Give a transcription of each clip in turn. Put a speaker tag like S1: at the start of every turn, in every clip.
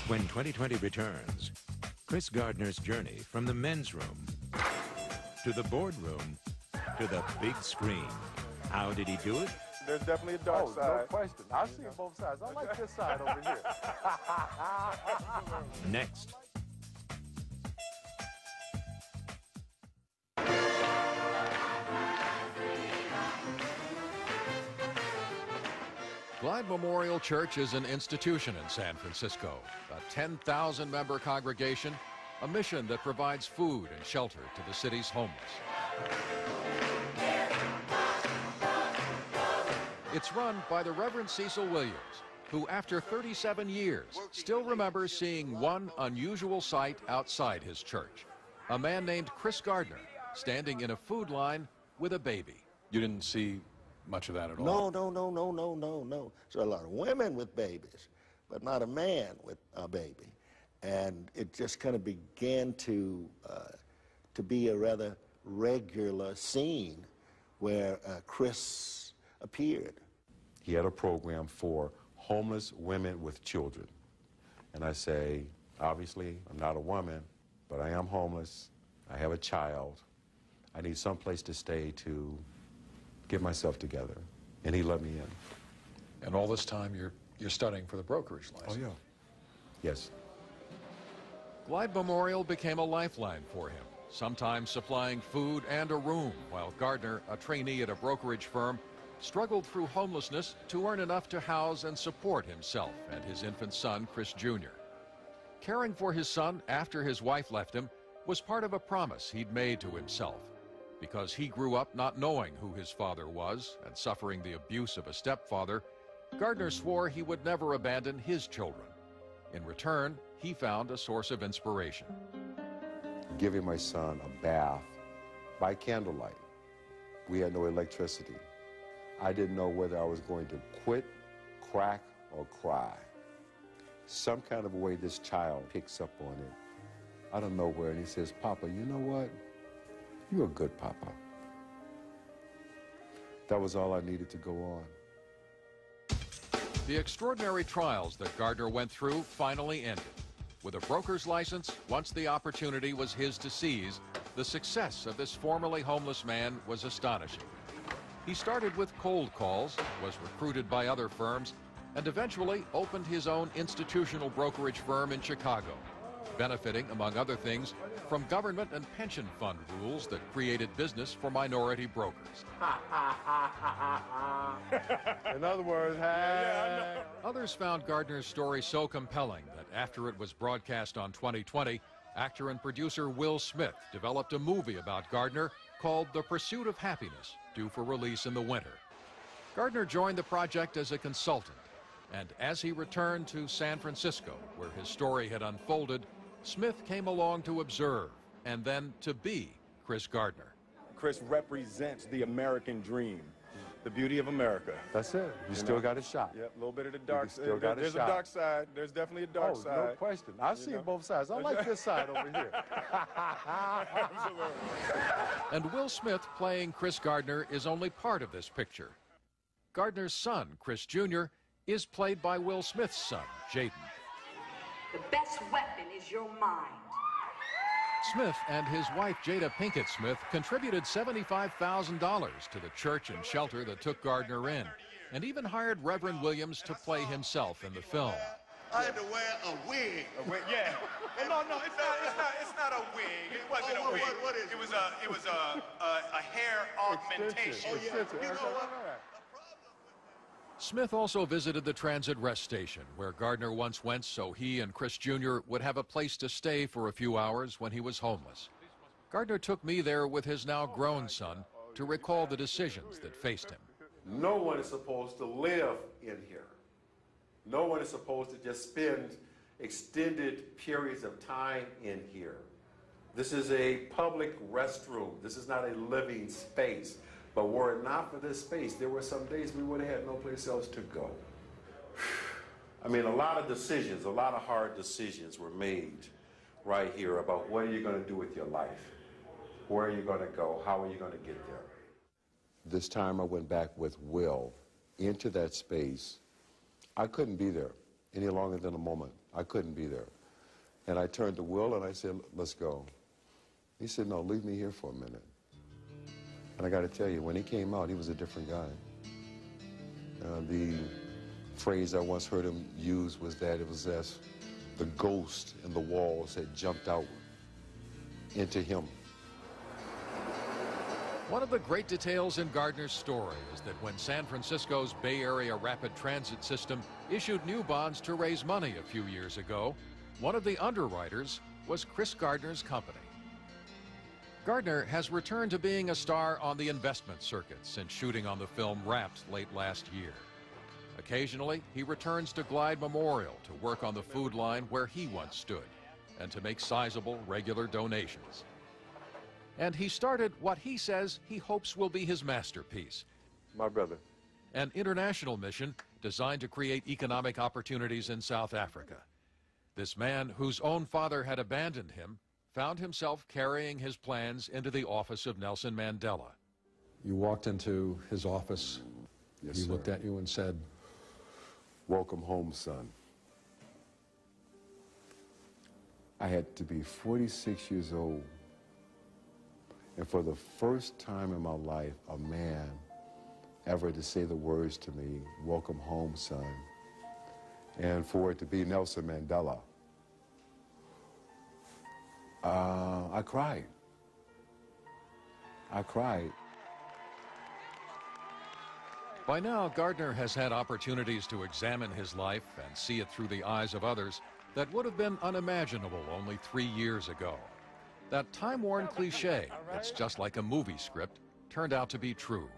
S1: When 2020 returns, Chris Gardner's journey from the men's room to the boardroom to the big screen. How did he do it?
S2: There's definitely a dark side.
S3: No question. I've seen both sides. I like this side over here.
S1: Next.
S4: Glide Memorial Church is an institution in San Francisco, a 10,000-member congregation, a mission that provides food and shelter to the city's homeless. It's run by the Reverend Cecil Williams, who after 37 years still remembers seeing one unusual sight outside his church. A man named Chris Gardner standing in a food line with a baby.
S5: You didn't see much of that at all?
S6: No. So a lot of women with babies, but not a man with a baby. And it just kind of began to be a rather regular scene where Chris appeared.
S7: He had a program for homeless women with children. And I say, obviously, I'm not a woman, but I am homeless. I have a child. I need some place to stay to get myself together. And he let me in.
S5: And all this time, you're studying for the brokerage license?
S7: Oh, yeah. Yes.
S4: Glide Memorial became a lifeline for him, sometimes supplying food and a room, while Gardner, a trainee at a brokerage firm, struggled through homelessness to earn enough to house and support himself and his infant son, Chris Jr. Caring for his son after his wife left him was part of a promise he'd made to himself. Because he grew up not knowing who his father was and suffering the abuse of a stepfather, Gardner swore he would never abandon his children. In return, he found a source of inspiration.
S7: Giving my son a bath by candlelight. We had no electricity. I didn't know whether I was going to quit, crack, or cry. Some kind of way this child picks up on it. I don't know where, and he says, "Papa, you know what? You're a good papa." That was all I needed to go on.
S4: The extraordinary trials that Gardner went through finally ended. With a broker's license, once the opportunity was his to seize, the success of this formerly homeless man was astonishing. He started with cold calls, was recruited by other firms, and eventually opened his own institutional brokerage firm in Chicago, benefiting, among other things, from government and pension fund rules that created business for minority brokers.
S3: In other words, hey.
S4: Others found Gardner's story so compelling that after it was broadcast on 2020, actor and producer Will Smith developed a movie about Gardner called The Pursuit of Happyness, due for release in the winter. Gardner joined the project as a consultant, and as he returned to San Francisco, where his story had unfolded, Smith came along to observe and then to be Chris Gardner.
S2: Chris represents the American dream, the beauty of America.
S3: That's it. You still got a shot.
S2: Yep, a little bit of the dark side. There's
S3: shot.
S2: A dark side. There's definitely a dark side.
S3: No question. I've seen both sides. I like this side over here.
S2: Absolutely.
S4: And Will Smith playing Chris Gardner is only part of this picture. Gardner's son, Chris Jr., is played by Will Smith's son, Jaden.
S8: The best weapon is your mind.
S4: Smith and his wife, Jada Pinkett Smith, contributed $75,000 to the church and shelter that took Gardner in, and even hired Reverend Williams to play himself in the film.
S9: I had to wear a wig.
S2: A wig, yeah. No, it's not a wig. It wasn't a wig.
S9: What is it?
S2: It was a hair augmentation.
S9: Oh, yeah. You know what?
S4: Smith also visited the transit rest station, where Gardner once went so he and Chris Jr. would have a place to stay for a few hours when he was homeless. Gardner took me there with his now grown son to recall the decisions that faced him.
S7: No one is supposed to live in here. No one is supposed to just spend extended periods of time in here. This is a public restroom. This is not a living space. But were it not for this space, there were some days we would have had no place else to go. I mean, a lot of decisions, a lot of hard decisions were made right here about what are you going to do with your life? Where are you going to go? How are you going to get there? This time I went back with Will into that space. I couldn't be there any longer than a moment.
S10: I couldn't be there. And I turned to Will and I said, let's go. He said, no, leave me here for a minute. And I got to tell you, when he came out, he was a different guy. The phrase I once heard him use was that it was as the ghost in the walls had jumped out into him.
S4: One of the great details in Gardner's story is that when San Francisco's Bay Area Rapid Transit System issued new bonds to raise money a few years ago, one of the underwriters was Chris Gardner's company. Gardner has returned to being a star on the investment circuit since shooting on the film Wrapped late last year. Occasionally, he returns to Glide Memorial to work on the food line where he once stood and to make sizable regular donations. And he started what he says he hopes will be his masterpiece.
S10: My brother.
S4: An international mission designed to create economic opportunities in South Africa. This man, whose own father had abandoned him, found himself carrying his plans into the office of Nelson Mandela.
S5: You walked into his office.
S10: Yes,
S5: he
S10: sir.
S5: looked at you and said,
S10: welcome home, son. I had to be 46 years old. And for the first time in my life, a man ever to say the words to me, welcome home, son. And for it to be Nelson Mandela. I cried. I cried.
S4: By now, Gardner has had opportunities to examine his life and see it through the eyes of others that would have been unimaginable only 3 years ago. That time-worn cliche, it's just like a movie script, turned out to be true.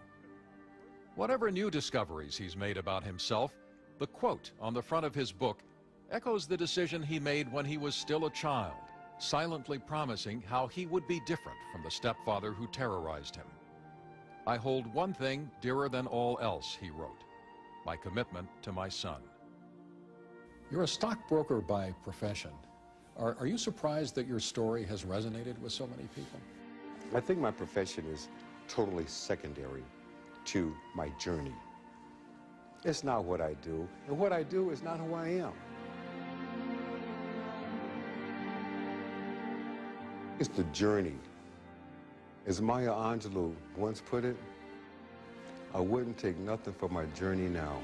S4: Whatever new discoveries he's made about himself, the quote on the front of his book echoes the decision he made when he was still a child, silently promising how he would be different from the stepfather who terrorized him. I hold one thing dearer than all else, he wrote, my commitment to my son.
S5: you're a stockbroker by profession. Are you surprised that your story has resonated with so many people?
S10: I think my profession is totally secondary to my journey. It's not what I do, and what I do is not who I am. It's the journey. As Maya Angelou once put it, I wouldn't take nothing for my journey now.